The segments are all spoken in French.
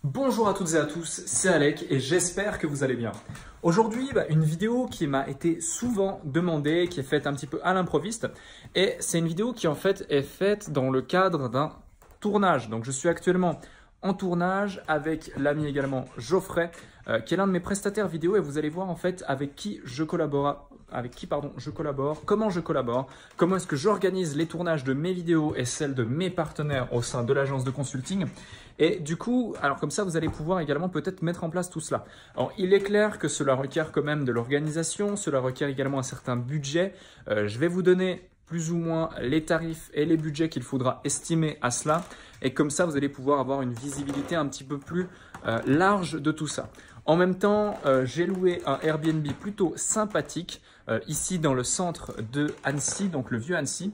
Bonjour à toutes et à tous, c'est Alec et j'espère que vous allez bien. Aujourd'hui, une vidéo qui m'a été souvent demandée, qui est faite un petit peu à l'improviste, et c'est une vidéo qui en fait est faite dans le cadre d'un tournage. Donc je suis actuellement en tournage avec l'ami également Geoffrey, qui est l'un de mes prestataires vidéo, et vous allez voir en fait avec qui je collabore, comment je collabore, comment est-ce que j'organise les tournages de mes vidéos et celles de mes partenaires au sein de l'agence de consulting. Et du coup, alors comme ça, vous allez pouvoir également peut-être mettre en place tout cela. Alors, il est clair que cela requiert quand même de l'organisation, cela requiert également un certain budget. Je vais vous donner plus ou moins les tarifs et les budgets qu'il faudra estimer à cela. Et comme ça, vous allez pouvoir avoir une visibilité un petit peu plus large de tout ça. En même temps, j'ai loué un Airbnb plutôt sympathique ici dans le centre de Annecy, donc le vieux Annecy.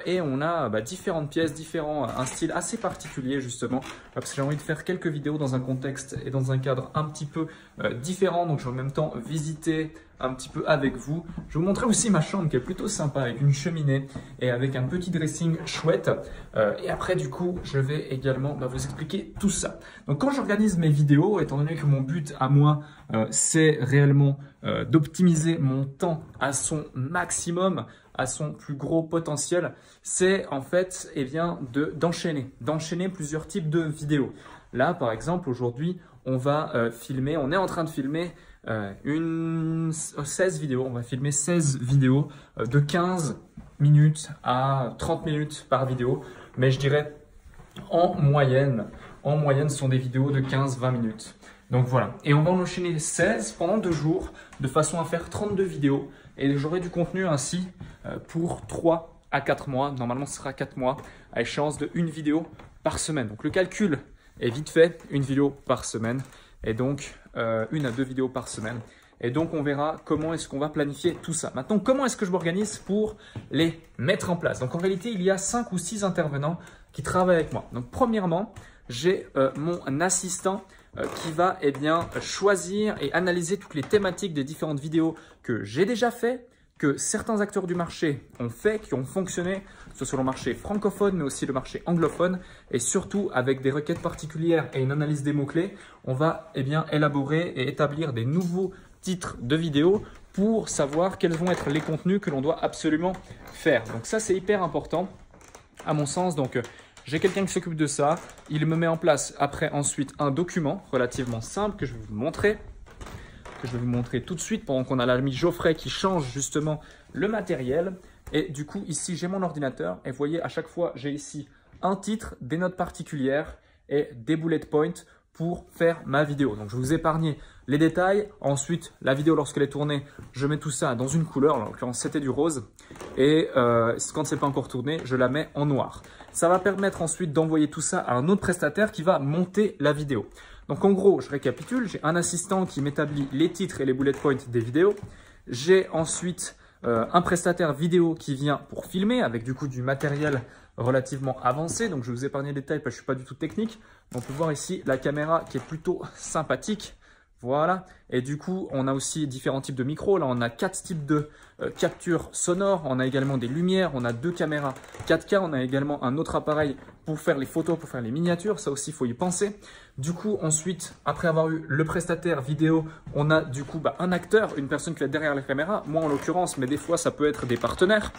Et on a différentes pièces, un style assez particulier justement, parce que j'ai envie de faire quelques vidéos dans un contexte et dans un cadre un petit peu différent. Donc je vais en même temps visiter un petit peu avec vous. Je vais vous montrer aussi ma chambre qui est plutôt sympa avec une cheminée et avec un petit dressing chouette. Et après du coup, je vais également vous expliquer tout ça. Donc quand j'organise mes vidéos, étant donné que mon but à moi, c'est réellement d'optimiser mon temps à son maximum, à son plus gros potentiel, c'est en fait d'enchaîner plusieurs types de vidéos. Là, par exemple, aujourd'hui, on est en train de filmer 16 vidéos. On va filmer 16 vidéos de 15 minutes à 30 minutes par vidéo. Mais je dirais en moyenne, ce sont des vidéos de 15-20 minutes. Donc voilà, et on va en enchaîner 16 pendant 2 jours, de façon à faire 32 vidéos. Et j'aurai du contenu ainsi pour 3 à 4 mois. Normalement, ce sera 4 mois, à échéance de 1 vidéo par semaine. Donc le calcul est vite fait, 1 vidéo par semaine. Et donc 1 à 2 vidéos par semaine. Et donc on verra comment est-ce qu'on va planifier tout ça. Maintenant, comment est-ce que je m'organise pour les mettre en place? Donc en réalité, il y a 5 ou 6 intervenants qui travaillent avec moi. Donc premièrement, j'ai mon assistant qui va choisir et analyser toutes les thématiques des différentes vidéos que j'ai déjà fait, que certains acteurs du marché ont fait, qui ont fonctionné, que ce soit sur le marché francophone, mais aussi le marché anglophone, et surtout avec des requêtes particulières et une analyse des mots-clés, on va élaborer et établir des nouveaux titres de vidéos pour savoir quels vont être les contenus que l'on doit absolument faire. Donc ça, c'est hyper important à mon sens. Donc j'ai quelqu'un qui s'occupe de ça. Il me met en place ensuite un document relativement simple que je vais vous montrer. Tout de suite pendant qu'on a l'ami Geoffrey qui change justement le matériel. Et du coup, ici, j'ai mon ordinateur. Et vous voyez, à chaque fois, j'ai ici un titre, des notes particulières et des bullet points pour faire ma vidéo. Donc, je vais vous épargner les détails. Ensuite, la vidéo, lorsqu'elle est tournée, je mets tout ça dans une couleur. En l'occurrence, c'était du rose. Et quand ce n'est pas encore tourné, je la mets en noir. Ça va permettre ensuite d'envoyer tout ça à un autre prestataire qui va monter la vidéo. Donc en gros, je récapitule, j'ai un assistant qui m'établit les titres et les bullet points des vidéos. J'ai ensuite un prestataire vidéo qui vient pour filmer avec du coup du matériel relativement avancé. Donc je vais vous épargner les détails parce que je ne suis pas du tout technique. On peut voir ici la caméra qui est plutôt sympathique. Voilà, et du coup, on a aussi différents types de micros. Là, on a 4 types de captures sonores. On a également des lumières, on a 2 caméras 4K. On a également un autre appareil pour faire les photos, pour faire les miniatures. Ça aussi, il faut y penser. Du coup, ensuite, après avoir eu le prestataire vidéo, on a du coup un acteur, une personne qui est derrière la caméra. Moi, en l'occurrence, mais des fois, ça peut être des partenaires.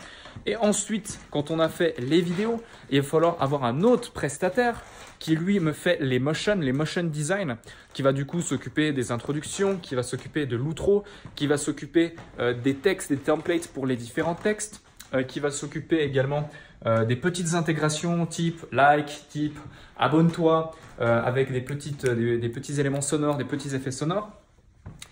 Et ensuite, quand on a fait les vidéos, il va falloir avoir un autre prestataire qui lui me fait les motion design, qui va du coup s'occuper des introductions, qui va s'occuper de l'outro, qui va s'occuper des textes, des templates pour les différents textes, qui va s'occuper également des petites intégrations type like, type abonne-toi, avec des petits éléments sonores, des petits effets sonores.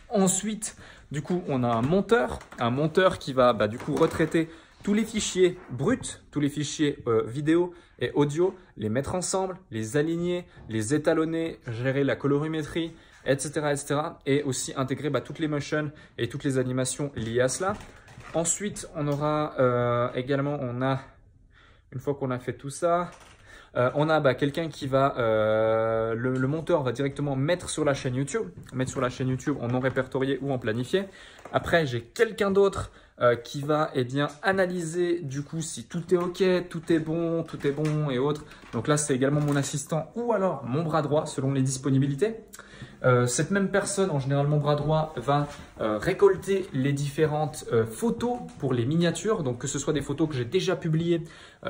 Ensuite, du coup, on a un monteur qui va du coup retraiter tous les fichiers bruts, tous les fichiers vidéo et audio, les mettre ensemble, les aligner, les étalonner, gérer la colorimétrie, etc. etc. et aussi intégrer toutes les motions et toutes les animations liées à cela. Ensuite, on aura une fois qu'on a fait tout ça, on a quelqu'un qui va, le monteur va directement mettre sur la chaîne YouTube en non répertorié ou en planifié. Après, j'ai quelqu'un d'autre qui va analyser du coup si tout est OK, tout est bon et autres. Donc là, c'est également mon assistant ou alors mon bras droit selon les disponibilités. Cette même personne, en général mon bras droit, va récolter les différentes photos pour les miniatures. Donc que ce soit des photos que j'ai déjà publiées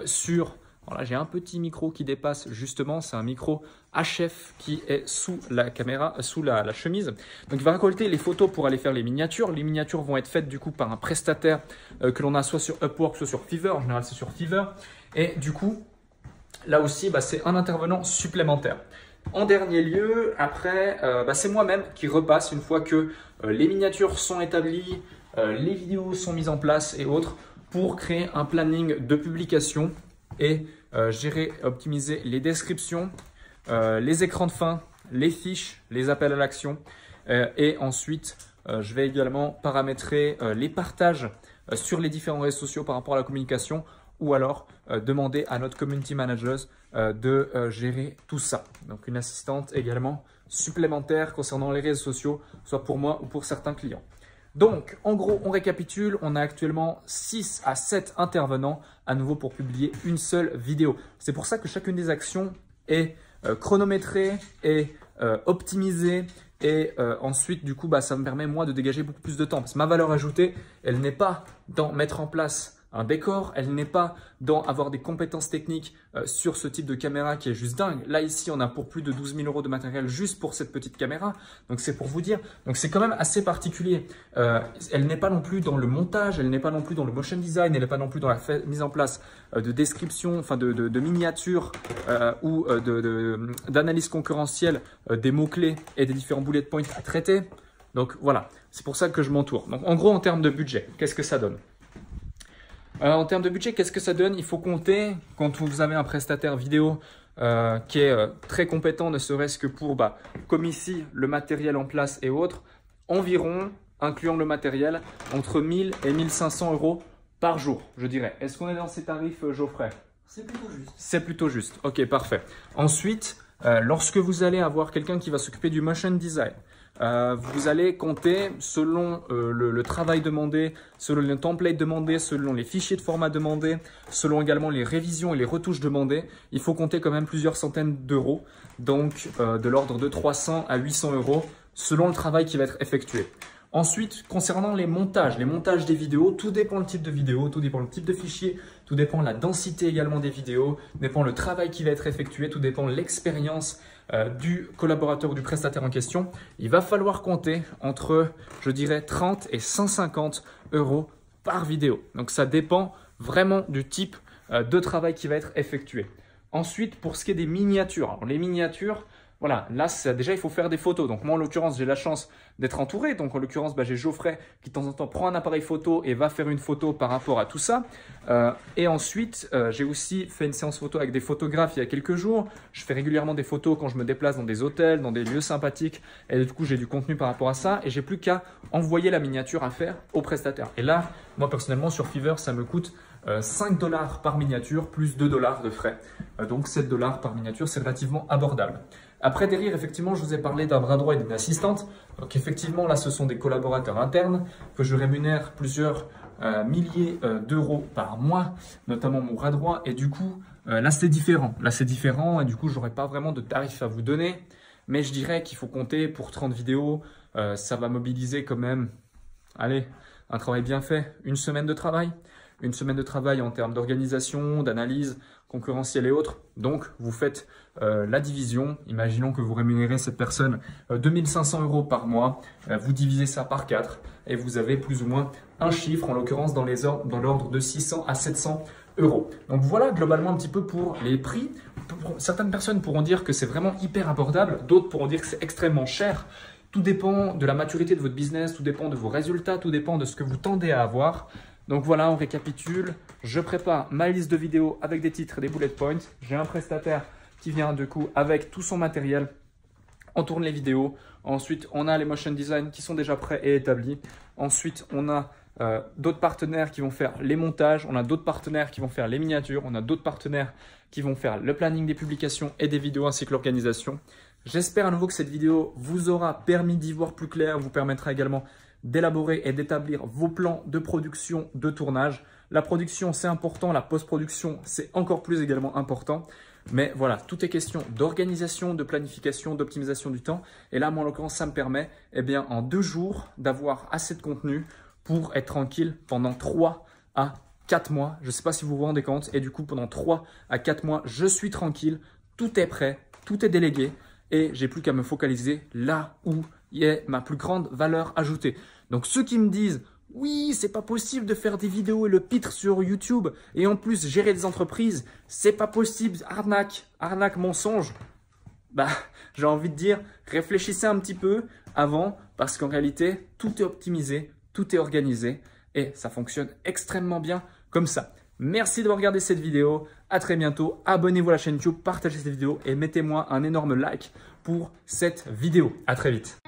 sur... Alors là, j'ai un petit micro qui dépasse justement, c'est un micro HF qui est sous la caméra, sous la chemise. Donc il va récolter les photos pour aller faire les miniatures. Les miniatures vont être faites du coup par un prestataire que l'on a soit sur Upwork, soit sur Fiverr. En général, c'est sur Fiverr. Et du coup, là aussi, c'est un intervenant supplémentaire. En dernier lieu, après, c'est moi-même qui repasse une fois que les miniatures sont établies, les vidéos sont mises en place et autres pour créer un planning de publication et gérer, optimiser les descriptions, les écrans de fin, les fiches, les appels à l'action. Et ensuite, je vais également paramétrer les partages sur les différents réseaux sociaux par rapport à la communication ou alors demander à notre community manager de gérer tout ça. Donc une assistante également supplémentaire concernant les réseaux sociaux, soit pour moi ou pour certains clients. Donc, en gros, on récapitule, on a actuellement 6 à 7 intervenants à nouveau pour publier une seule vidéo. C'est pour ça que chacune des actions est chronométrée et optimisée. Et ensuite, du coup, ça me permet moi de dégager beaucoup plus de temps. Parce que ma valeur ajoutée, elle n'est pas dans mettre en place un décor, elle n'est pas dans avoir des compétences techniques sur ce type de caméra qui est juste dingue. Là, ici, on a pour plus de 12 000 € de matériel juste pour cette petite caméra. Donc, c'est pour vous dire. Donc, c'est quand même assez particulier. Elle n'est pas non plus dans le montage, elle n'est pas non plus dans le motion design, elle n'est pas non plus dans la mise en place de description, enfin de miniatures ou d'analyse concurrentielle des mots-clés et des différents bullet points à traiter. Donc, voilà. C'est pour ça que je m'entoure. Donc, en gros, en termes de budget, qu'est-ce que ça donne ? En termes de budget, qu'est-ce que ça donne? Il faut compter, quand vous avez un prestataire vidéo qui est très compétent, ne serait-ce que pour, comme ici, le matériel en place et autres, environ, incluant le matériel, entre 1000 et 1500 € par jour, je dirais. Est-ce qu'on est dans ces tarifs, Geoffrey? C'est plutôt juste. C'est plutôt juste. Ok, parfait. Ensuite, lorsque vous allez avoir quelqu'un qui va s'occuper du motion design, vous allez compter selon le travail demandé, selon le template demandé, selon les fichiers de format demandés, selon également les révisions et les retouches demandées. Il faut compter quand même plusieurs centaines d'euros, donc de l'ordre de 300 à 800 € selon le travail qui va être effectué. Ensuite, concernant les montages des vidéos, tout dépend le type de vidéo, tout dépend le type de fichier, tout dépend la densité également des vidéos, tout dépend le travail qui va être effectué, tout dépend l'expérience du collaborateur ou du prestataire en question. Il va falloir compter entre, je dirais, 30 et 150 € par vidéo. Donc, ça dépend vraiment du type de travail qui va être effectué. Ensuite, pour ce qui est des miniatures, alors les miniatures, voilà, là, déjà, il faut faire des photos. Donc, moi, en l'occurrence, j'ai la chance d'être entouré. Donc, en l'occurrence, j'ai Geoffrey qui, de temps en temps, prend un appareil photo et va faire une photo par rapport à tout ça. Et ensuite, j'ai aussi fait une séance photo avec des photographes il y a quelques jours. Je fais régulièrement des photos quand je me déplace dans des hôtels, dans des lieux sympathiques. Et du coup, j'ai du contenu par rapport à ça. Et j'ai plus qu'à envoyer la miniature à faire au prestataire. Et là, moi, personnellement, sur Fiverr, ça me coûte 5 $ par miniature plus 2 $ de frais. Donc 7 $ par miniature, c'est relativement abordable. Après, derrière, effectivement, je vous ai parlé d'un bras droit et d'une assistante. Donc effectivement, là, ce sont des collaborateurs internes que je rémunère plusieurs milliers d'euros par mois, notamment mon bras droit. Et du coup, là, c'est différent. Là, c'est différent et du coup, je n'aurai pas vraiment de tarif à vous donner. Mais je dirais qu'il faut compter pour 30 vidéos. Ça va mobiliser quand même, allez, un travail bien fait, une semaine de travail. Une semaine de travail en termes d'organisation, d'analyse concurrentielle et autres. Donc, vous faites la division. Imaginons que vous rémunérez cette personne 2500 € par mois. Vous divisez ça par 4 et vous avez plus ou moins un chiffre, en l'occurrence dans l'ordre de 600 à 700 €. Donc, voilà globalement un petit peu pour les prix. Certaines personnes pourront dire que c'est vraiment hyper abordable. D'autres pourront dire que c'est extrêmement cher. Tout dépend de la maturité de votre business, tout dépend de vos résultats, tout dépend de ce que vous tendez à avoir. Donc voilà, on récapitule. Je prépare ma liste de vidéos avec des titres et des bullet points. J'ai un prestataire qui vient du coup avec tout son matériel. On tourne les vidéos. Ensuite, on a les motion design qui sont déjà prêts et établis. Ensuite, on a d'autres partenaires qui vont faire les montages. On a d'autres partenaires qui vont faire les miniatures. On a d'autres partenaires qui vont faire le planning des publications et des vidéos ainsi que l'organisation. J'espère à nouveau que cette vidéo vous aura permis d'y voir plus clair, vous permettra également d'élaborer et d'établir vos plans de production, de tournage. La production, c'est important. La post-production, c'est encore plus également important. Mais voilà, tout est question d'organisation, de planification, d'optimisation du temps. Et là, moi, en l'occurrence, ça me permet, eh bien, en 2 jours, d'avoir assez de contenu pour être tranquille pendant 3 à 4 mois. Je ne sais pas si vous vous rendez compte. Et du coup, pendant 3 à 4 mois, je suis tranquille. Tout est prêt, tout est délégué. Et j'ai plus qu'à me focaliser là où il y a ma plus grande valeur ajoutée. Donc, ceux qui me disent « Oui, c'est pas possible de faire des vidéos et le pitre sur YouTube et en plus gérer des entreprises, c'est pas possible, arnaque, arnaque, mensonge », bah, j'ai envie de dire, réfléchissez un petit peu avant parce qu'en réalité, tout est optimisé, tout est organisé et ça fonctionne extrêmement bien comme ça. Merci d'avoir regardé cette vidéo. À très bientôt. Abonnez-vous à la chaîne YouTube, partagez cette vidéo et mettez-moi un énorme like pour cette vidéo. À très vite.